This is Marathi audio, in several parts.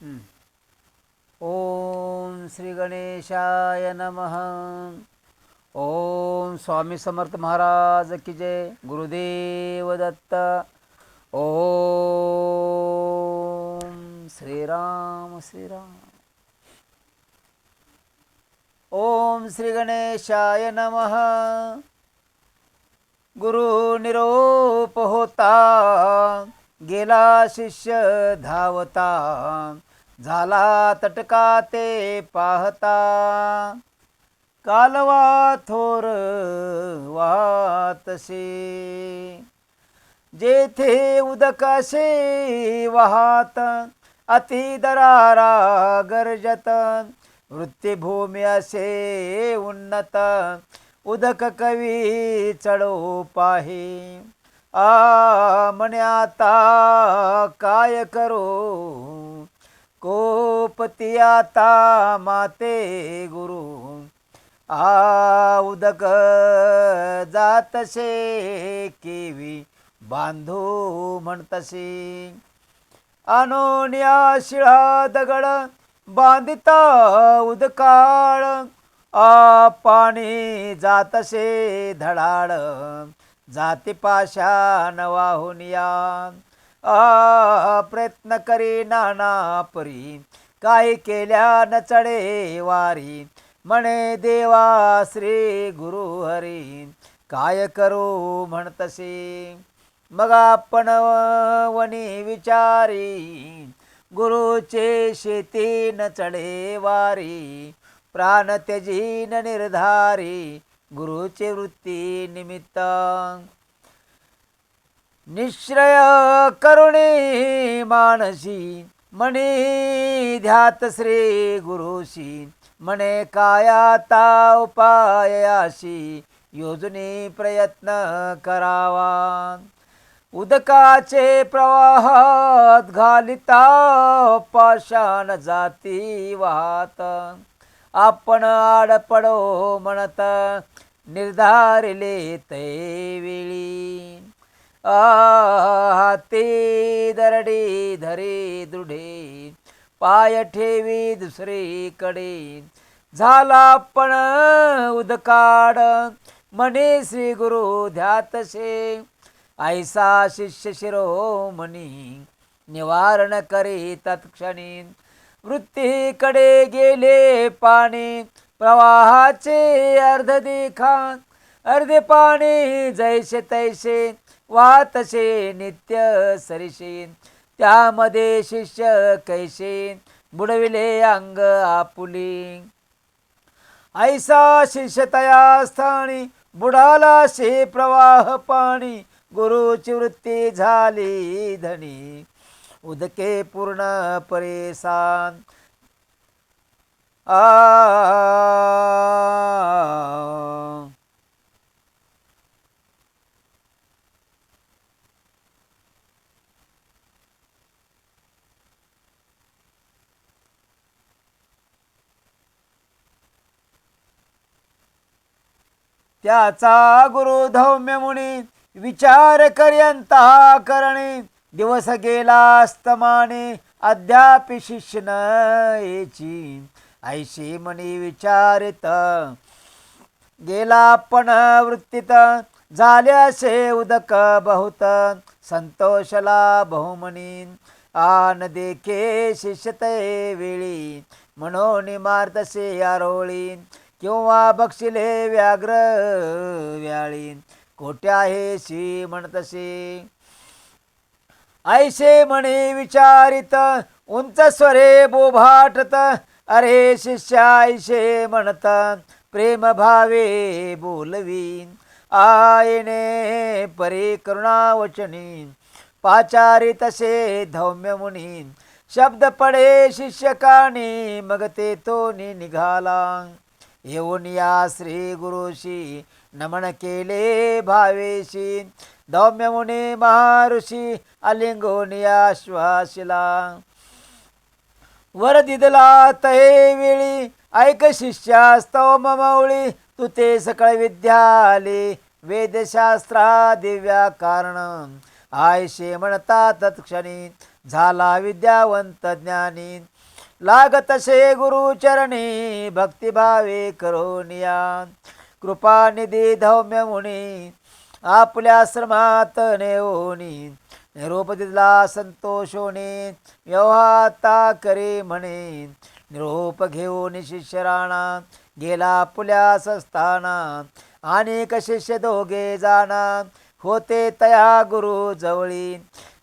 ओम श्री गणेशाय नमः. ओम स्वामी समर्थ महाराज की जय. गुरुदेव दत्त. ओम श्रीराम श्रीराम. ओम श्री गणेशाय नमः. गुरु निरोप होता, गेला शिष्य धावता, झाला तटका ते पाहता, कालवा थोर वाहतसे, जेथे उदकाशे वाहत, अति दरारा गरजत, वृत्तिभूमी असे उन्नत, उदक कवी चढो पाहे, म्हणे आता काय करो, कोपती आता माते गुरु, उदक जातसे केवी बांधू म्हणतसे, अनोन्या शिळा दगड बांधिता उदकाळ, पाणी जातसे धडाड, जाती पाषाण वाहून या, प्रयत्न करी नाना परी, काही केल्या न चढे वारी, म्हणे देवा श्री गुरु हरी, काय करू म्हणतसे, मग आपण वनी विचारी, गुरुचे शेती न चढे वारी, प्राण त्यजीन निर्धारी, गुरुचे वृत्ती निमित्त, निश्रय करुणी मानसी, म्हणे ध्यात श्री गुरुशी, म्हणे काय आता उपायाशी, योजने प्रयत्न करावा, उदकाचे प्रवाहात घालिता पाषाण जाती वाहत, आपण आड पडो म्हणत निर्धारिले तैवेळी, हाती दरडी धरे दृढे, पाय ठेवी दुसरीकडे, झाला पण उदकाड, म्हणे श्री गुरु ध्यातसे, ऐसा शिष्य शिरोमणी, निवारण करी तत्क्षणी, वृत्तीकडे गेले पाणी, प्रवाहाचे अर्ध देखा, अर्धे पाणी जैसे तैसे वातसे नित्य सरिषे, त्यामध्ये शिष्य कैसे बुडविले अंग आपुली, ऐसा शिष्य तया स्थानी, बुडाला शे प्रवाह पाणी, गुरुची वृत्ती झाली धनी, उदके पूर्ण परेशान, त्याचा गुरु धौम्य मुनी, विचार कर्यंता करणे, दिवस गेला अस्तमाने, अद्याप शिष्य न येची, ऐशी मनी विचारित, गेला पण वृत्तीत, झाल्यासे उदक बहुत, संतोषला बहुमनी, आन देखे शिष्य ते वेळी, म्हणून मारतसे आरोळी, किंवा बक्षिले व्याघ्र व्याळी, कोट्या हे शी म्हणतसे, ऐसे म्हणे विचारित, उंच स्वरे बोभाटत, अरे शिष्या ऐसे म्हणत, प्रेम भावे बोलवी, आईने परी करुणा वचनी, पाचारी तसे धौम्य मुनी, शब्द पडे शिष्य कानी, मग ते तो निघाला, येऊन या श्री गुरुशी, नमन केले भावेशी, धौम्य मुनी महाऋषी, आलिंगून आश्वासिला, वर दिदला तहे वेळी, ऐक शिष्यास्तव ममवळी, तू ते सकळ विद्याले, वेदशास्त्रा दिव्या कारण, आयशे म्हणता तत्क्षणी, झाला विद्यावंत ज्ञानी. लागतसे गुरुचरणी भक्तिभावे करोनिया. कृपानिधी धौम्य मुनी आपल्या आश्रमात नेऊनी. निरोप दिला संतोषोनी व्यवहाता करे म्हणे. निरोप घेऊन शिष्य राणा गेला पुल्या संस्थाना. अनेक शिष्य दोघे जाणा होते तया गुरु जवळी.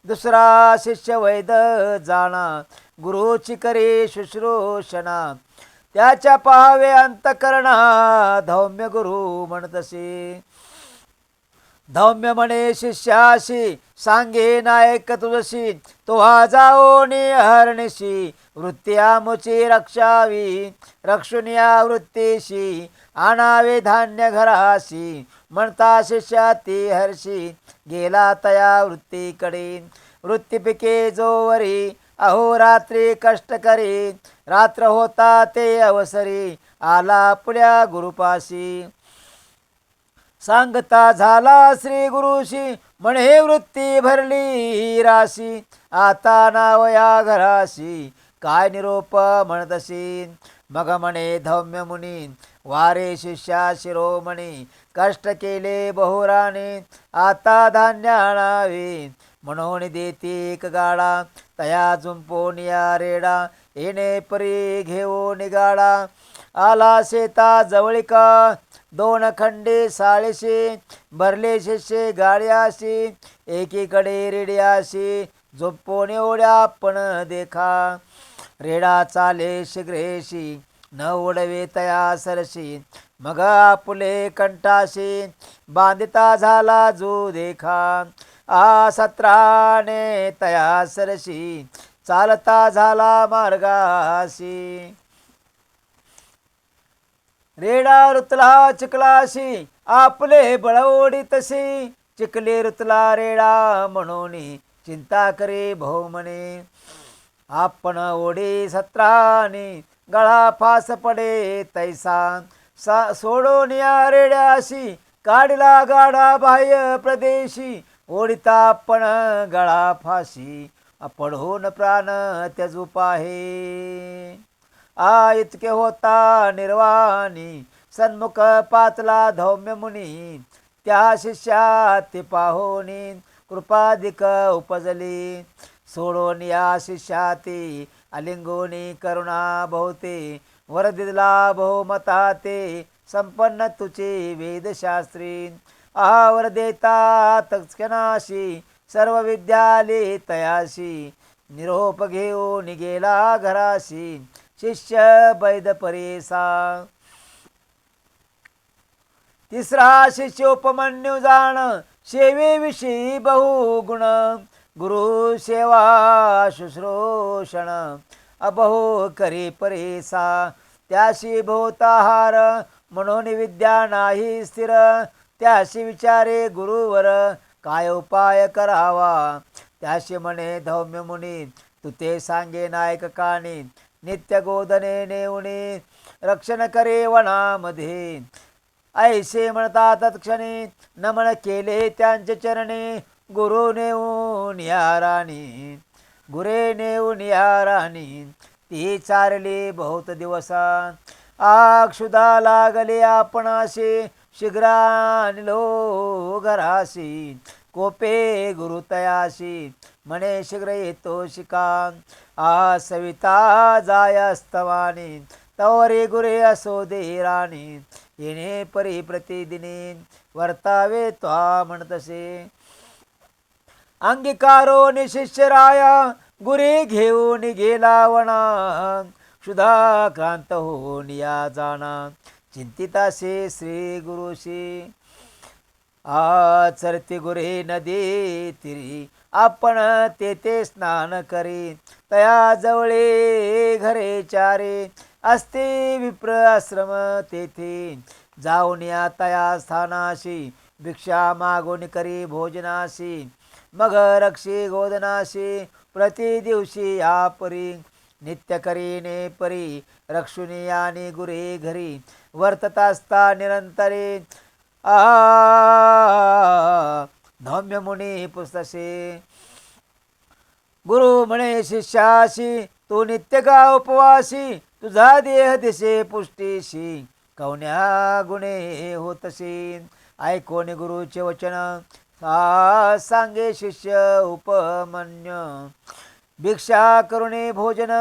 दुसरा शिष्य वैद जाणा गुरुची करे शुश्रूषणा. त्याच्या पाहावे अंतकरणा धौम्य गुरु म्हणतसे. धौम्य म्हणे शिष्याशी सांगे नायक तुझशी. तो जाओनी हरणीशी वृत्ती आमुची रक्षावी. रक्षुनिया वृत्तीशी आणावे धान्य घराशी. म्हणता शिष्या ती हर्षी गेला तया वृत्तीकडे. वृत्ती पिके जोवरी अहोरात्री कष्ट करी. रात्र होता ते अवसरी आला पुढ्या गुरुपाशी. सांगता झाला श्री गुरुशी म्हणे वृत्ती भरली राशी. आता नाव या घराशी काय निरोप म्हणतशी. मग म्हणे धौम्य मुनी वारे शिष्या शिरोमणी. कष्ट केले बहुराने आता धान्य आणावे. म्हणून देती एक गाडा तया जुंपून या रेडा. येणे परी घेऊन गाडा आला शेता जवळिका. दोन खंडे साळीशी भरले शिष्य गाड्याशी. एकीकडे रेड्याशी झोपून एवढ्या पण देखा. रेडा चाले शीघ्रेशी न उडवे तया सरशी. मग आपुले कंठाशी बांधिता झाला जो देखा. सत्राने तया सरशी चालता झाला मार्गाशी. रेडा रुतला चिखलाशी आपले बळवडी तशी. चिखले रुतला रेडा म्हणून चिंता करे भाऊ म्हणे. आपण ओढी सत्राने गळा फास पडे तैसा. सोडून या रेड्याशी काढला गाडा बाह्य प्रदेशी. ओढिता आपण गळा फाशी पडून प्राण त्यजू पाहे. इतके होता निर्वाणी सन्मुख पातला धौम्य मुनी. त्या शिष्या ते पाहोनी कृपाधिक उपजली. सोडून या शिष्या ते अलिंगोनी करुणा बहुते. वर दिला बहुमता ते संपन्न तुचे वेदशास्त्री. वर देता तत्क्षणाशी सर्व विद्याले तयाशी. निरोप घेऊन गेला घराशी शिष्य वैद परेसा. तिसरा शिष्य उपमन्यू जाण सेवेविषयी बहुगुण. गुरु सेवा शुश्रूषण अबहु करी परेसा. त्याशी भोवताहार म्हणून विद्या नाही स्थिर. त्याशी विचारे गुरुवर काय उपाय करावा. त्याशी म्हणे धौम्य मुनी तू ते सांगे नायक कानी. नित्य गोधने नेऊनी रक्षण करे वनामध्ये. ऐसे म्हणता तत्क्षणी नमन केले त्यांचे चरणी. गुरु नेऊन या राणी. गुरे नेऊन या राणी. ती चारली बहुत दिवसा. क्षुधा लागले आपणाशी शीघ्रा निलो घराशी. कोपे गुरु तयाशी म्हणे शीघ्र येतो शिका. सविता जायस्तवानी तवरी गुरे असो दे राणी. येणे परी प्रतिदिनी वर्तावे त्वा म्हणतसे. अंगीकारो निशिष्य राया गुरे घेऊन गेला वना. क्षुधा क्रांत होऊन या जाणा चिंतितासे श्री गुरुशी. चरती गुरे नदी तिरी आपण तेथे स्नान करी. तया जवळे घरे चारे असते विप्र आश्रम तेथे. जाऊन या तया स्थानाशी भिक्षा मागून करी भोजनाशी. मग रक्षी गोदनाशी प्रति दिवशी या परी. नित्य करीने परी रक्षुनी आणि गुरे घरी. वर्ततास्ता निरंतरे धौम्य मुनी पुस्तसे. गुरु म्हणे शिष्याशी, तू नित्य का उपवासी, तुझा देह दिसे पुष्टीशी, कवन्या गुणे होतशी. ऐकोनी गुरुचे वचन, सांगे शिष्य उपमन्य. भिक्षा करुणे भोजन,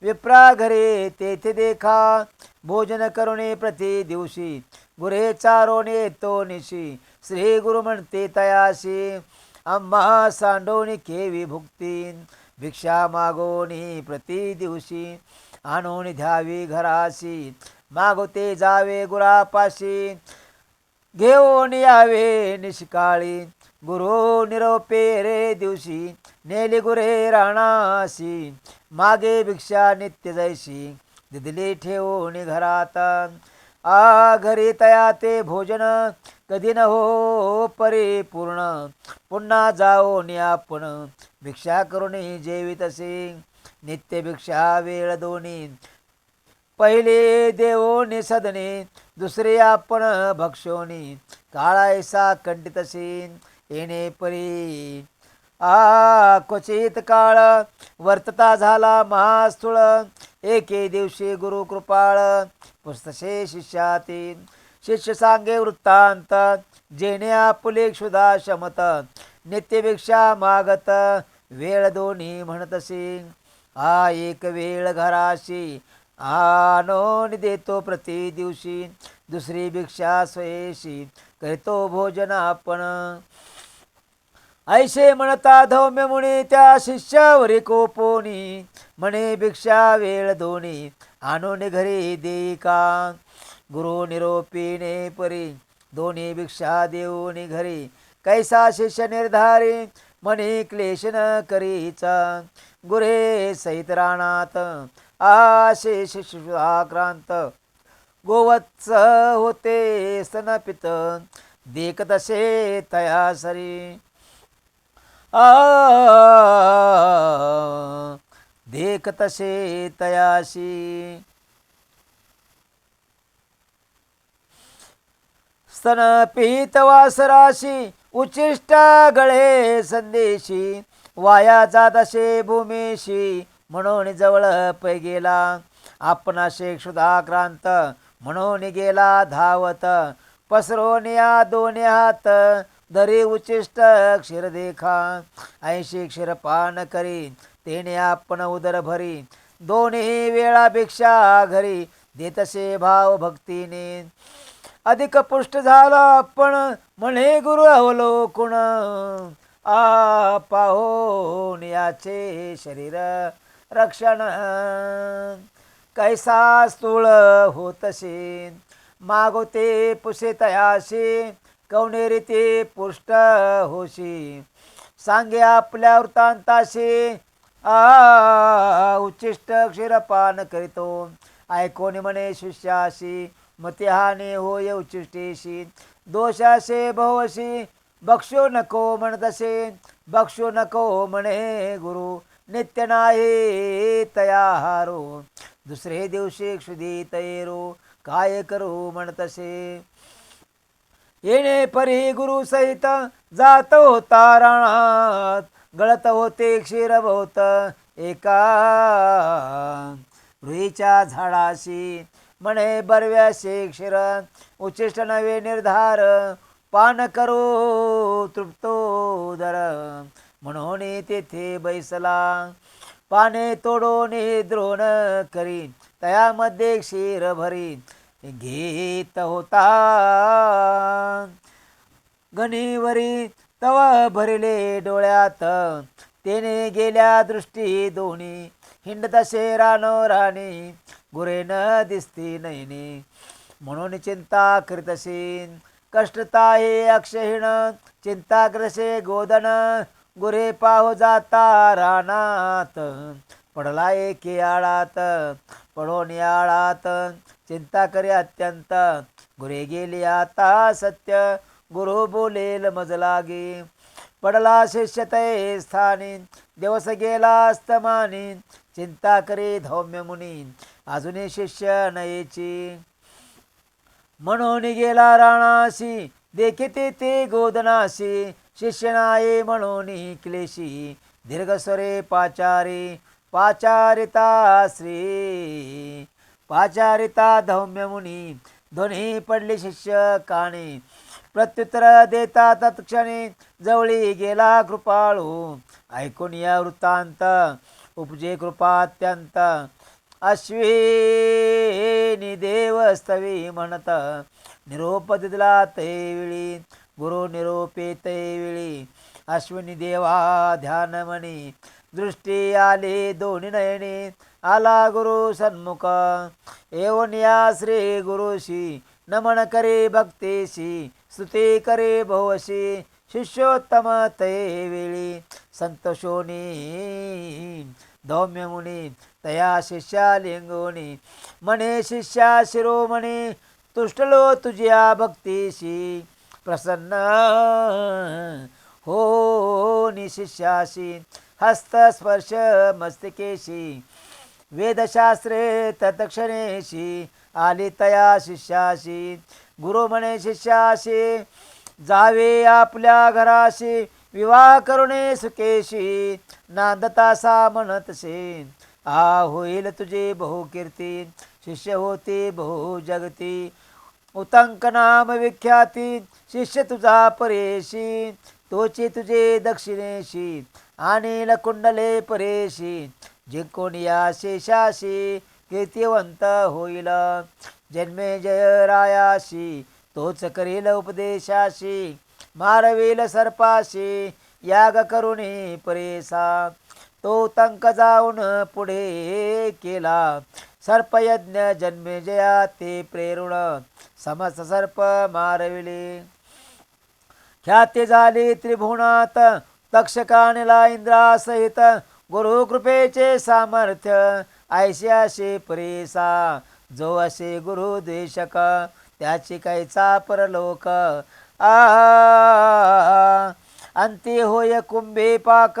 विप्रा घरे तेथे देखा, भोजन करुणे प्रति दिवशी, गुरे चारोने तो निशी. श्री गुरु म्हणते तयाशी, आम्हा सांडोनी केवी भुक्ती, भिक्षा मागोनी प्रति दिवशी, आणून द्यावी घराशी, मागोते जावे गुरापाशी, घेऊन यावे निष्काळी. गुरु निरोपे रे दिवशी, नेली गुरे राणासी, मागे भिक्षा नित्य जैशी, दिदली ठेवून घरात. घरी तया ते भोजन, कधी न हो परिपूर्ण, पुन्हा जाऊन आपण भिक्षा करून जेवितसे. नित्य भिक्षा वेळ दोन्ही, पहिले देवोनी सदने, दुसरे आपण भक्षोनी, काळायसा कंटितसे. येणे परी क्वचित काळ, वर्तता झाला महास्थूळ, एके दिवशी गुरु कृपाळ, पुस्तसे शिष्याती. शिष्य सांगे वृत्तांत, जेणे आपुले क्षुधा शमत, नित्यभिक्षा मागत वेळ दोन्ही म्हणतसे. एक वेळ घराशी, आणून देतो प्रति दिवशी, दुसरी भिक्षा स्वयेशी, करीतो भोजन आपण. ऐसे म्हणता धौम्य मुनी, त्या शिष्यावरी कोपोनी, म्हणे भिक्षा वेळ दोन्ही, आणून घरी देई का. गुरु निरोपीने परी, दोन्ही भिक्षा देऊनी घरी, कैसा शिष्य निर्धारी, म्हणे क्लेश न करीचा. गुरे सहित राणात, आशे शिशुआक्रांत, गोवत्स होते स्तनपित, देखतसे तया सरी. देखतसे तयाशी. स्तनपीत वासराशी, उचिष्ट गळे संदेशी, वाया जात असे भूमीशी, म्हणून जवळ पै गेला. आपणाशे क्षुधाक्रांत, म्हणून गेला धावत, पसरून या दोन्ही हात, धरी उचिष्ट क्षीर देखा. 80 क्षीरपान करी, तेने आपण उदर भरी, दोन्ही वेळा भिक्षा घरी, देतसे भाव भक्तीने. अधिक पुष्ट झाला आपण, म्हणे गुरु अवलोकन, पाहोन याचे शरीर रक्षण, कैसा स्थूळ होतसे, मागोते पुसे तयाशी, कवनेरीते पुष्ट होशी. सांगे आपल्या वृत्तांताशी, उच्चिष्ट क्षीरपान करीतो, ऐकोनी म्हणे शिष्याशी, मतिहानी होय उच्चिष्टेशी. दोषाशे बहुशी, बक्षो नको म्हणतसे, बक्षो नको म्हणे गुरु, नित्य नाही तयाहारो, दुसरे दिवशी क्षुधी तैरो, काय करू म्हणतसे. येणे परी गुरु सहित, जात होता राणात, गळत होते क्षीर बहुत, एका रुईच्या झाडाशी, म्हणे बरव्याशे क्षीर, उचिष्ट नवे निर्धार, पान करू तृप्तोदर, म्हणून तेथे बैसला. पाने तोडून द्रोण करी, तयामध्ये क्षीर भरी, घेत होता गणीवरी, तव भरिले डोळ्यात, तेने गेल्या दृष्टी दोन्ही, हिंडतसे रानो राणी, गुरे न दिसती नयनी, म्हणून चिंता करीतशी. कष्टता हे अक्षहीण, चिंताग्रसे गोदन, गुरे पाहो जाता रानात, पडला एके आळात, पडोन आळात, चिंता करी अत्यंत, गुरे गेली आता सत्य, गुरु बोलेल मज लागे. पडला शिष्य तये स्थानी, दिवस गेला अस्तमानी, चिंता करी धौम्य मुनी, अजूनही शिष्य नयेची. म्हणून गेला राणाशी, देखिते ते गोदनाशी, शिष्य नाही म्हणून क्लेशी, दीर्घस्वरे पाचारी पाचारिता श्री पाचारिता धौम्य मुनी ध्वनी पडली शिष्य काणी प्रत्युत्तर देता तत्क्षणी जवळी गेला कृपाळू ऐकून या वृत्तांत उपजे कृपात्यंत अश्विनी देवस्तवी म्हणत निरोप दिला तैवेळी गुरु निरोपे तैवेळी अश्विनी देवा ध्यान मनी दृष्टी आली दोन्ही नयनी आला गुरु सन्मुख एवढ या श्री गुरुशी नमन करे भक्तेशी स्तुती करे भवशी शिष्योत्तम तैवेळी संतोषोनी धौम्य मुनी तया शिष्या लिंगोनी म्हणे शिष्या शिरोमणी तुष्टलो तुझ्या भक्तीशी प्रसन्न हो शिष्याशी हस्तस्पर्श मस्तिकेशी वेदशास्त्रे तत्क्षणेशी आली तया शिष्याशी गुरु म्हणे शिष्याशी जावे आपल्या घराशी विवाह करुणे सुकेशी नांदतासा म्हणतसे आ होईल तुझे बहुकीर्ती शिष्य होते बहु जगती उतंक नाम विख्याती शिष्य तुझा परेशी तोची तुझे दक्षिणेशी आणि कुंडले परेशी जिंकून या शेषाशी कीर्तिवंत होईल जन्मे जय रायाशी तोच करील उपदेशाशी मारवील सर्पाशी याग करुणी परेसा तो तंक जाऊन पुढे केला सर्पयज्ञ जन्मे जया ते प्रेरुण समस्त सर्प मारविले ख्याती झाली त्रिभुवनात तक्षकानेला इंद्रासहित गुरुकृपेचे सामर्थ्य ऐशाशी परेसा जो असे गुरु देशक त्याची कैचा परलोक अंती होय कुंभे पाक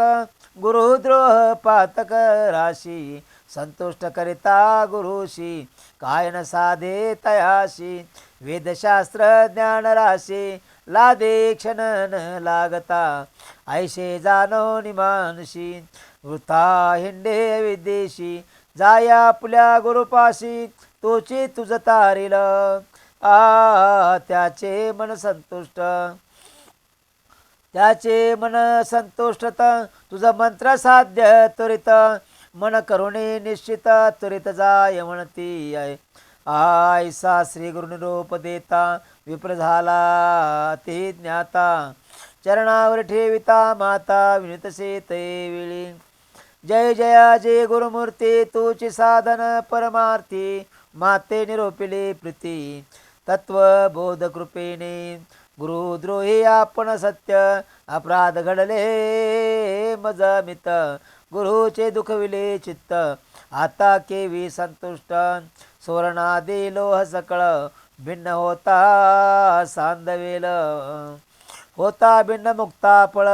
गुरुद्रोह पातक राशी संतुष्ट करिता गुरुशी काय न साधे तयाशी वेदशास्त्र ज्ञान राशी लादे क्षण न लागता ऐशे जाणो निमानशी वृथा हिंडे विदेशी जाया आपल्या गुरुपाशी तोची तुझ तारिल त्याचे मन संतुष्ट त्याचे मन संतुष्टत तुझ मंत्र साध्य त्वरित मन करुणे निश्चित त्वरित जाय म्हणती आहे आयसा श्री गुरु निरोप देता विप्र झाला ते ज्ञाता चरणावर ठेविता माता विनितसे तैवेळी जय जया जय गुरुमूर्ती तुची साधन परमार्थी माते निरोपिले प्रीती तत्व बोध कृपेने गुरुद्रोही आपण सत्य अपराध घडले मज मित गुरुचे दुखविले चित्त आता केवी संतुष्ट सुवर्णादी लोह सकळ भिन्न होता सांदवेल होता भिन्न मुक्ता पळ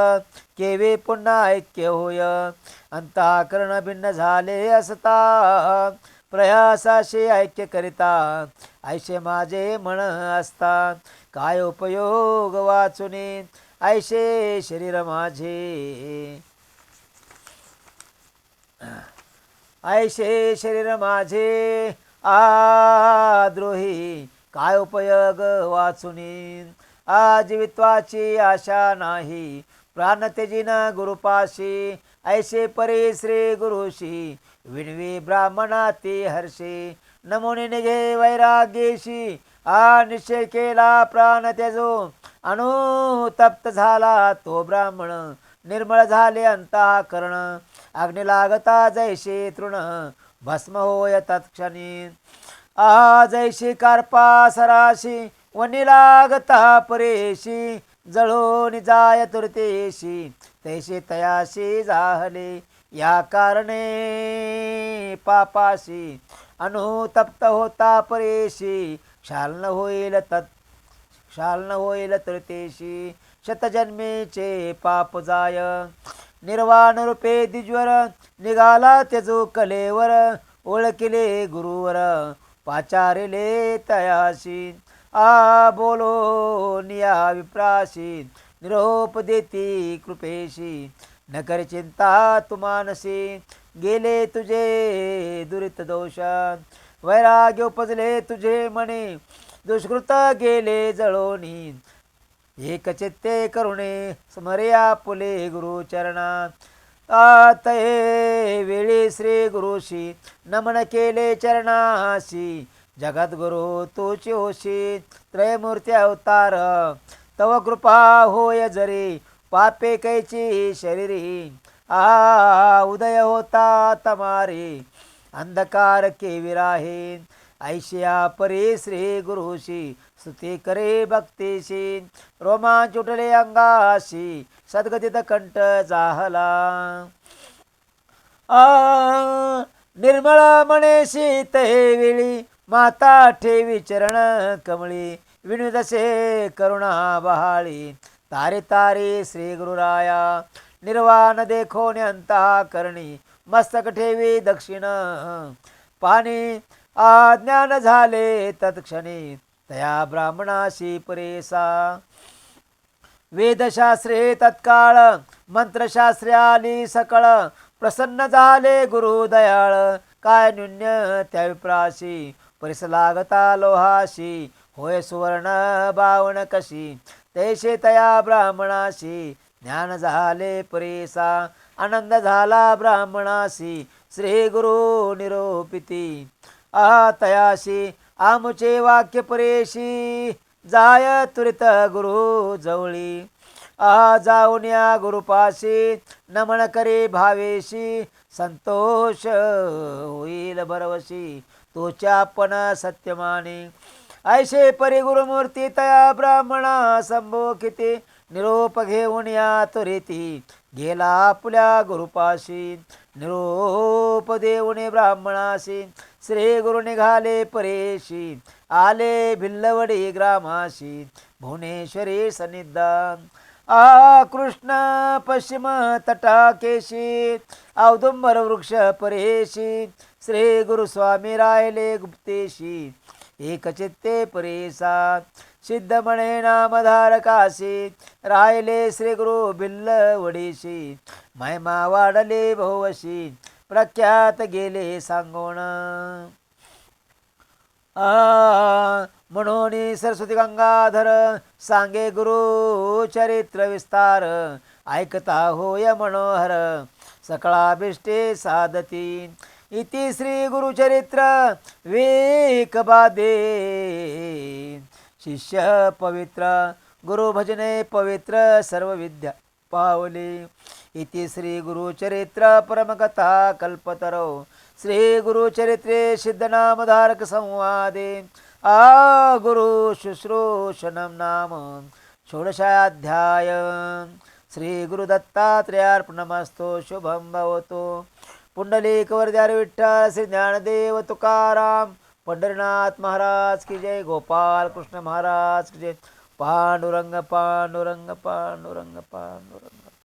केवे पुन्हा ऐक्य होय अंतःकरण भिन्न झाले असता प्रयासाशी ऐक्य करिता ऐशे माझे मन असता काय उपयोग वाचुनी ऐशे शरीर माझे ऐशे शरीर माझे द्रोही काय उपयोग वाचुनी आजीवित्वाची आशा नाही प्राण तेजिन गुरुपाशी ऐशे परे श्री गुरुशी विणवी ब्राह्मणाती हर्षे नमुने निघे वैराग्येशी निश्चय केला प्राण त्याजो अनुतप्त झाला तो ब्राह्मण निर्मळ झाले अंतःकरण अग्नी लागता जैसे तृण भस्म होय तत्क्षणी जैशी कार्पा सराशी वनी लागता परेशी जळून जाय तुरतेशी तैसे तयाशी जाहले या कारणे पापाशी अनुतप्त होता परेशी क्षालन होईल तृतेशी शतजन्मेचे पाप जाय निर्वाण रूपे द्विज्वर निघाला त्यजो कलेवर ओळखिले गुरुवर पाचारिले तयाशी बोलो निया विप्राशी निरोप देती कृपेशी न कर चिंता तू मानसी गेले तुझे दुरित दोष वैराग्य उपजले तुझे मने दुष्कृत गेले जळोनी एक चित्ते करुणे स्मर्या पुले गुरुचरणा तातये वेळी श्री गुरुशी नमन केले चरणाशी जगद्गुरु तूची होशी त्रयमूर्ती अवतार तव कृपा होय जरी पापे कैची शरीरी उदय होता तमारे अंधकार के विराहे ऐशिया परी श्री गुरुशी स्तुती करे भक्तीशी रोमांच उठले अंगाशी सद्गतीत कंठ जाहला निर्मळ मनेशी ते वेळी माता ठेवी चरण कमळी विनुदसे करुणा बहाळी तारे तारे श्री गुरुराया निर्वाण देखो अंतः करणी मस्तक ठेवी दक्षिण पाणी आज्ञान झाले तत्क्षणी तया ब्राह्मणाशी परेसा वेदशास्त्रे तत्काळ मंत्रशास्त्रे आली सकळ प्रसन्न झाले गुरु दयाळ काय न्यून्य त्या विप्राशी परिस लागता लोहाशी होय सुवर्ण बावण कशी तैसे तया ब्राह्मणाशी ज्ञान झाले परेसा आनंद झाला ब्राह्मणाशी श्री गुरु निरोपिती तयाशी आमुचे वाक्य परेशी जाय तुरित गुरु जवळी जाऊन या गुरुपाशी नमन करे भावेशी संतोष होईल भरवशी तोच्या पण सत्यमाने ऐशे परी गुरुमूर्ती तया ब्राह्मणा संभोखिते निरोप घेऊन या त्वरिती गेला आपल्या गुरुपाशी निरोप देऊने ब्राह्मणाशी श्री गुरु निघाले परेशी आले भिल्लवडी ग्रामाशी भुवनेश्वरी सन्निधान कृष्ण पश्चिम तटाकेशी औदुंबर वृक्ष परेशी श्री गुरुस्वामी राहिले गुप्तेशी एकचित्ते परेसा सिद्ध म्हणे नामधारकाशी राहिले श्री गुरु भिल्लवडीशी महिमा वाढले भोवशी प्रख्यात गेले सांगोण म्हणून सरस्वती गंगाधर सांगे गुरु चरित्र विस्तार ऐकता होय मनोहर सकळाभिष्टे साधती इति श्री गुरुचरित्र वेकबादे शिष्य पवित्र गुरु भजने पवित्र सर्व विद्या पावले इति श्री गुरुचरित्र परमकथा कल्पतरो श्री गुरुचरित्रे सिद्धनामधारक संवादे गुरु शुश्रूषणं नाम षोडशाध्याय श्री गुरुदत्तात्रेयार्पणमस्तु शुभं भवतु पुंडलीकवरदार विठ्ठल श्री ज्ञानदेव तुकाराम पंढरीनाथ महाराज की जय गोपाल कृष्ण महाराज की जय पांडुरंग पांडुरंग पांडुरंग पांडुरंग